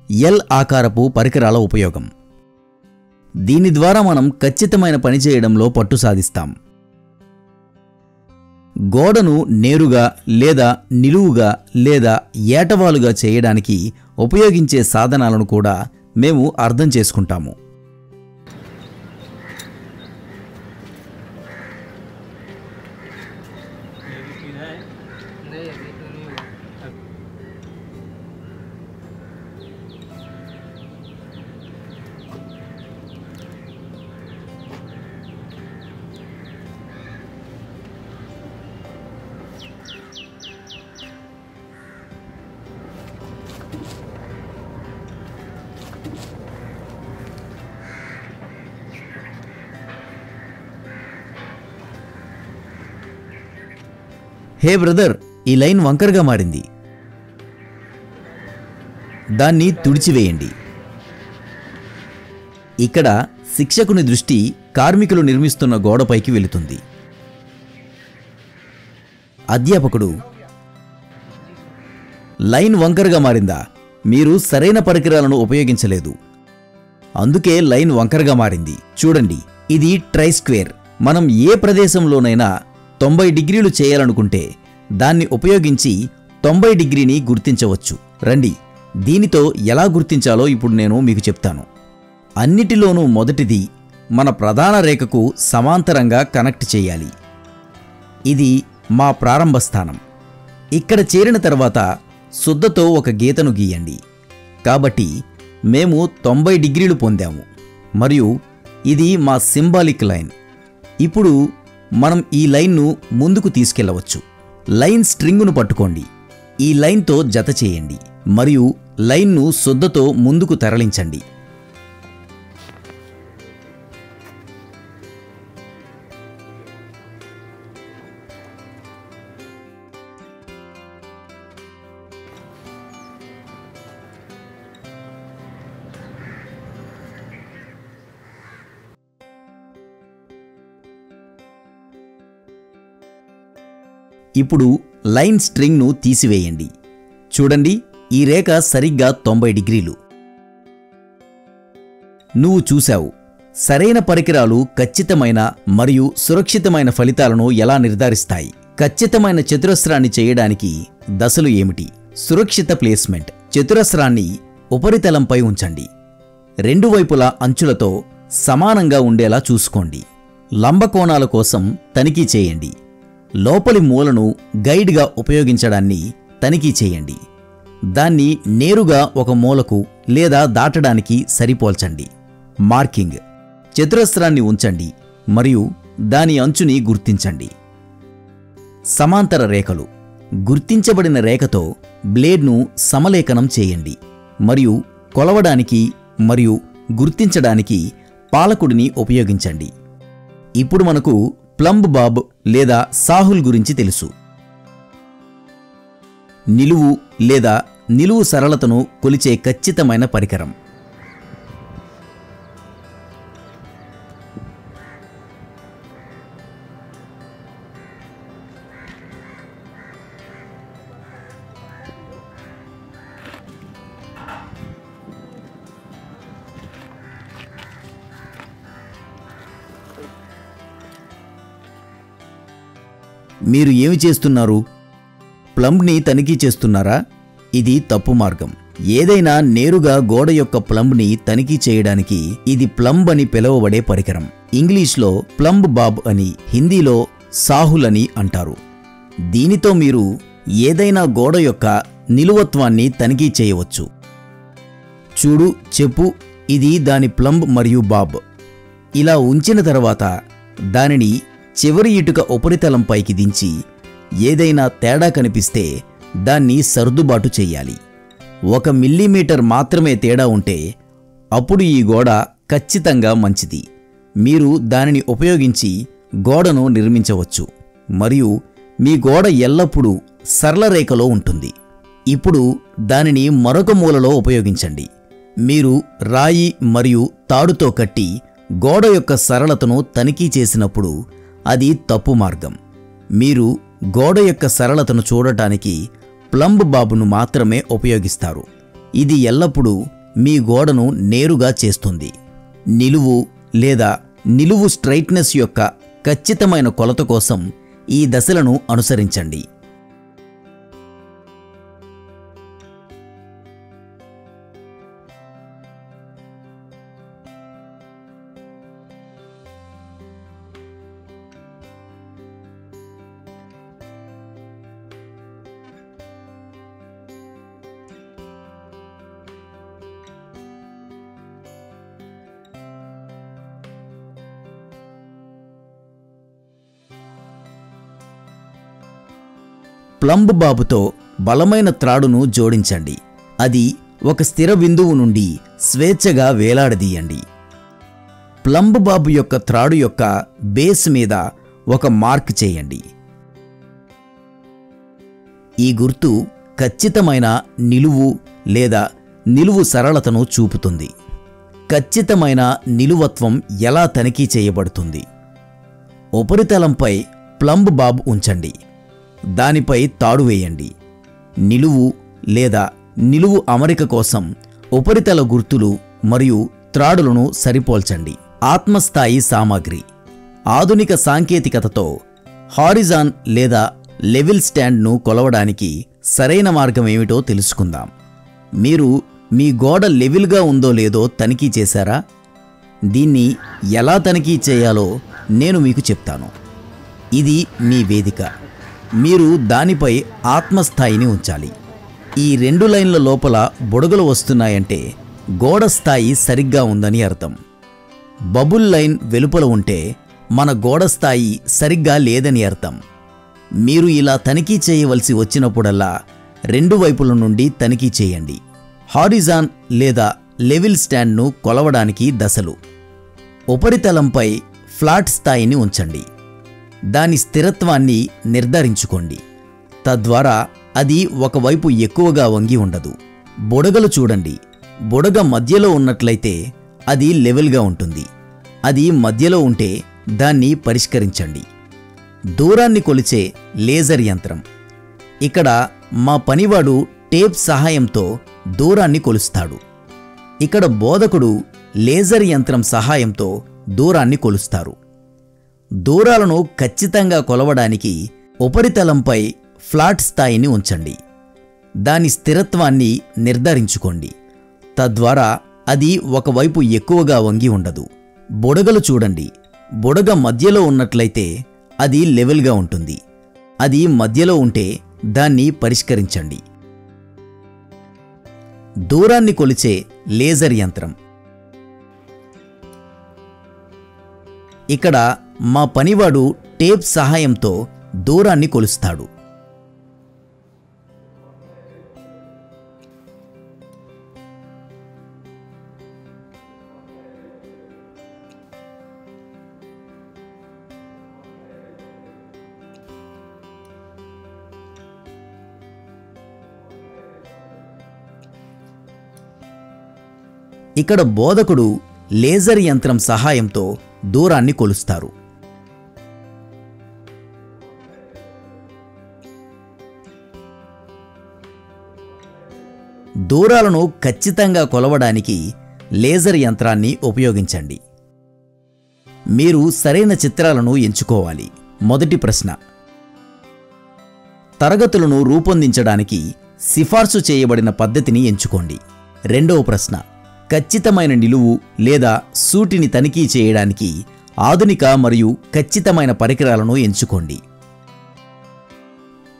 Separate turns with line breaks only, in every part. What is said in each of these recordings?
L ఆకారపు పరికరాల ఉపయోగం. దీని ద్వారా మనం ఖచ్చితమైన పని చేయడంలో పట్టు సాధిస్తాం. గోడను నేరుగా లేదా నిలువుగా లేదా ఏటవాలుగా చేయడానికి ఉపయోగించే సాధనాలను కూడా మేము అర్థం చేసుకుంటాము. హే బ్రదర్, ఈ లైన్ వంకరగా మారింది. దాన్ని తుడిచివేయండి. ఇక్కడ శిక్షకుని దృష్టి కార్మికులు నిర్మిస్తున్న గోడపైకి వెళుతుంది. అధ్యాపకుడు: లైన్ వంకరగా మారిందా? మీరు సరైన పరికరాలను ఉపయోగించలేదు, అందుకే లైన్ వంకరగా మారింది. చూడండి, ఇది ట్రై స్క్వేర్. మనం ఏ ప్రదేశంలోనైనా 90 డిగ్రీలు చేయాలనుకుంటే దాన్ని ఉపయోగించి 90 డిగ్రీని గుర్తించవచ్చు. రండి, దీనితో ఎలా గుర్తించాలో ఇప్పుడు నేను మీకు చెప్తాను. అన్నిటిలోనూ మొదటిది మన ప్రధాన రేఖకు సమాంతరంగా కనెక్ట్ చేయాలి. ఇది మా ప్రారంభ స్థానం. ఇక్కడ చేరిన తర్వాత సుద్దతో ఒక గీతను గీయండి. కాబట్టి మేము 90 డిగ్రీలు పొందాము మరియు ఇది మా సింబాలిక్ లైన్. ఇప్పుడు మనం ఈ లైన్ను ముందుకు తీసుకెళ్లవచ్చు. లైన్ స్ట్రింగును పట్టుకోండి, ఈ లైన్తో జత చేయండి మరియు లైన్ను సుద్దతో ముందుకు తరలించండి. ఇప్పుడు లైన్ స్ట్రింగ్ను తీసివేయండి. చూడండి, ఈ రేఖ సరిగ్గా 90 డిగ్రీలు. నువ్వు చూశావు. సరైన పరికరాలు ఖచ్చితమైన మరియు సురక్షితమైన ఫలితాలను ఎలా నిర్ధారిస్తాయి? ఖచ్చితమైన చతురస్రాన్ని చేయడానికి దశలు ఏమిటి? సురక్షిత ప్లేస్మెంట్. చతురస్రాన్ని ఉపరితలంపై ఉంచండి. రెండు వైపులా అంచులతో సమానంగా ఉండేలా చూసుకోండి. లంబకోణాల కోసం తనిఖీ చేయండి. లోపలి మూలను గైడ్గా ఉపయోగించడాన్ని తనిఖీ చేయండి. దాన్ని నేరుగా ఒక మూలకు లేదా దాటడానికి సరిపోల్చండి. మార్కింగ్. చతురస్రాన్ని ఉంచండి మరియు దాని అంచుని గుర్తించండి. సమాంతర రేఖలు. గుర్తించబడిన రేఖతో బ్లేడ్ను సమలేఖనం చేయండి మరియు కొలవడానికి మరియు గుర్తించడానికి పాలకుడిని ఉపయోగించండి. ఇప్పుడు మనకు ప్లంబ్ బాబ్ లేదా సాహుల్ గురించి తెలుసు. నిలువు లేదా నిలువు సరళతను కొలిచే ఖచ్చితమైన పరికరం. మీరు ఏమి చేస్తున్నారు? ప్లంబ్ని తనిఖీ చేస్తున్నారా? ఇది తప్పు మార్గం. ఏదైనా నేరుగా గోడ యొక్క ప్లంబ్ని తనిఖీ చేయడానికి ఇది ప్లంబ్ అని పిలువబడే పరికరం. ఇంగ్లీష్లో ప్లంబ్ బాబ్ అని, హిందీలో సాహుల్ అని అంటారు. దీనితో మీరు ఏదైనా గోడ యొక్క నిలువత్వాన్ని తనిఖీ చేయవచ్చు. చూడు, చెప్పు, ఇది దాని ప్లంబ్ మరియు బాబ్. ఇలా ఉంచిన తర్వాత దానిని చివరి ఇటుక ఉపరితలంపైకి దించి ఏదైనా తేడా కనిపిస్తే దాన్ని సర్దుబాటు చెయ్యాలి. 1 మిల్లీమీటర్ మాత్రమే తేడా ఉంటే అప్పుడు ఈ గోడ ఖచ్చితంగా మంచిది. మీరు దానిని ఉపయోగించి గోడను నిర్మించవచ్చు మరియు మీ గోడ ఎల్లప్పుడూ సరళ రేఖలో ఉంటుంది. ఇప్పుడు దానిని మరొక మూలలో ఉపయోగించండి. మీరు రాయి మరియు తాడుతో కట్టి గోడ యొక్క సరళతను తనిఖీ చేసినప్పుడు అది తప్పు మార్గం. మీరు గోడ యొక్క సరళతను చూడటానికి ప్లంబ్ బాబును మాత్రమే ఉపయోగిస్తారు. ఇది ఎల్లప్పుడూ మీ గోడను నేరుగా చేస్తుంది. నిలువు లేదా నిలువు స్ట్రైట్నెస్ యొక్క ఖచ్చితమైన కొలత కోసం ఈ దశలను అనుసరించండి. ప్లంబ్ బాబుతో బలమైన త్రాడును జోడించండి. అది ఒక స్థిర బిందువు నుండి స్వేచ్ఛగా వేలాడదీయండి. ప్లంబ్ బాబు యొక్క త్రాడు యొక్క బేస్ మీద ఒక మార్క్ చేయండి. ఈ గుర్తు ఖచ్చితమైన నిలువు లేదా నిలువు సరళతను చూపుతుంది. ఖచ్చితమైన నిలువత్వం ఎలా తనిఖీ చేయబడుతుంది? ఉపరితలంపై ప్లంబ్ బాబ్ ఉంచండి. దానిపై తాడు వేయండి. నిలువు లేదా నిలువు అమరిక కోసం ఉపరితల గుర్తులు మరియు త్రాడులను సరిపోల్చండి. ఆత్మస్థాయి సామాగ్రి. ఆధునిక సాంకేతికతతో హారిజాన్ లేదా లెవెల్ స్టాండ్ను కొలవడానికి సరైన మార్గం ఏమిటో తెలుసుకుందాం. మీరు మీ గోడ లెవెల్గా ఉందో లేదో తనిఖీ చేశారా? దీన్ని ఎలా తనిఖీ చేయాలో నేను మీకు చెప్తాను. ఇది మీ వేదిక. మీరు దానిపై ఆత్మస్థాయిని ఉంచాలి. ఈ 2 లైన్ల లోపల బుడగలు వస్తున్నాయంటే గోడ స్థాయి సరిగ్గా ఉందని అర్థం. బబుల్ లైన్ వెలుపల ఉంటే మన గోడ స్థాయి సరిగ్గా లేదని అర్థం. మీరు ఇలా తనిఖీ చేయవలసి వచ్చినప్పుడల్లా 2 వైపుల నుండి తనిఖీ చేయండి. హారిజాన్ లేదా లెవెల్ స్టాండ్ను కొలవడానికి దశలు. ఉపరితలంపై ఫ్లాట్ స్థాయిని ఉంచండి. దాని స్థిరత్వాన్ని నిర్ధారించుకోండి. తద్వారా అది ఒకవైపు ఎక్కువగా వంగి ఉండదు. బుడగలు చూడండి. బుడగ మధ్యలో ఉన్నట్లయితే అది లెవెల్గా ఉంటుంది. అది మధ్యలో ఉంటే దాన్ని పరిష్కరించండి. దూరాన్ని కొలిచే లేజర్ యంత్రం. ఇక్కడ మా పనివాడు టేప్ సహాయంతో దూరాన్ని కొలుస్తాడు. ఇక్కడ బోధకుడు లేజర్ యంత్రం సహాయంతో దూరాన్ని కొలుస్తారు. దూరాలను ఖచ్చితంగా కొలవడానికి ఉపరితలంపై ఫ్లాట్ స్థాయిని ఉంచండి. దాని స్థిరత్వాన్ని నిర్ధారించుకోండి. తద్వారా అది ఒకవైపు ఎక్కువగా వంగి ఉండదు. బుడగలు చూడండి. బుడగ మధ్యలో ఉన్నట్లయితే అది లెవెల్గా ఉంటుంది. అది మధ్యలో ఉంటే దాన్ని పరిష్కరించండి. దూరాన్ని కొలిచే లేజర్ యంత్రం. ఇక్కడ మా పనివాడు టేప్ సహాయంతో దూరాన్ని కొలుస్తాడు. ఇక్కడ బోధకుడు లేజర్ యంత్రం సహాయంతో దూరాన్ని కొలుస్తారు. దూరాలను ఖచ్చితంగా కొలవడానికి లేజర్ యంత్రాన్ని ఉపయోగించండి. మీరు సరైన చిత్రాలను ఎంచుకోవాలి. మొదటి ప్రశ్న. తరగతులను రూపొందించడానికి సిఫార్సు చేయబడిన పద్ధతిని ఎంచుకోండి. రెండవ ప్రశ్న. ఖచ్చితమైన నిలువు లేదా సూటిని తనిఖీ చేయడానికి ఆధునిక మరియు ఖచ్చితమైన పరికరాలను ఎంచుకోండి.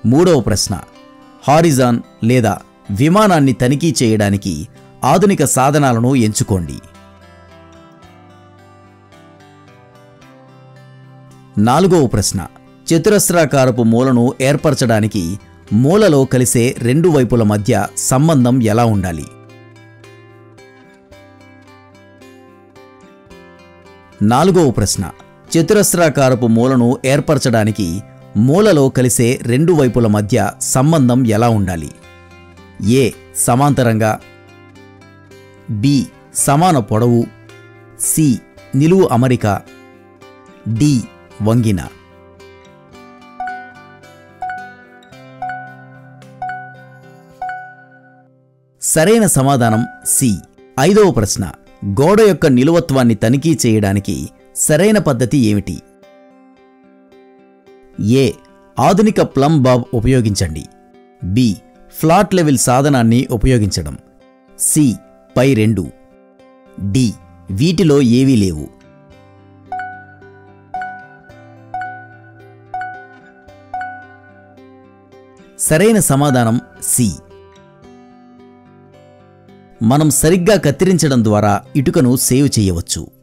మూడవ ప్రశ్న. హారిజాన్ లేదా విమానాన్ని తనిఖీ చేయడానికి ఆధునిక సాధనాలను ఎంచుకోండి. నాలుగవ ప్రశ్న. చతురస్రాకారపు మూలను ఏర్పరచడానికి మూలలో కలిసే 2 వైపుల మధ్య సంబంధం ఎలా ఉండాలి? నాలుగవ ప్రశ్న. చతురస్రాకారపు మూలను ఏర్పరచడానికి మూలలో కలిసే 2 వైపుల మధ్య సంబంధం ఎలా ఉండాలి? ఏ సమాంతరంగా, బి సమాన పొడవు, సి నిలువు అమరిక, డి వంగిన. సరైన సమాధానం సి ఐదవ ప్రశ్న, గోడ యొక్క నిలువత్వాన్ని తనిఖీ చేయడానికి సరైన పద్ధతి ఏమిటి? ఏ. ఆధునిక ప్లంబ్ బాబ్ ఉపయోగించండి. బి. ఫ్లాట్ లెవెల్ సాధనాన్ని ఉపయోగించడం. సి. పై రెండు. డి. వీటిలో ఏవీ లేవు. సరైన సమాధానం సి. మనం సరిగ్గా కత్తిరించడం ద్వారా ఇటుకను సేవ్ చేయవచ్చు.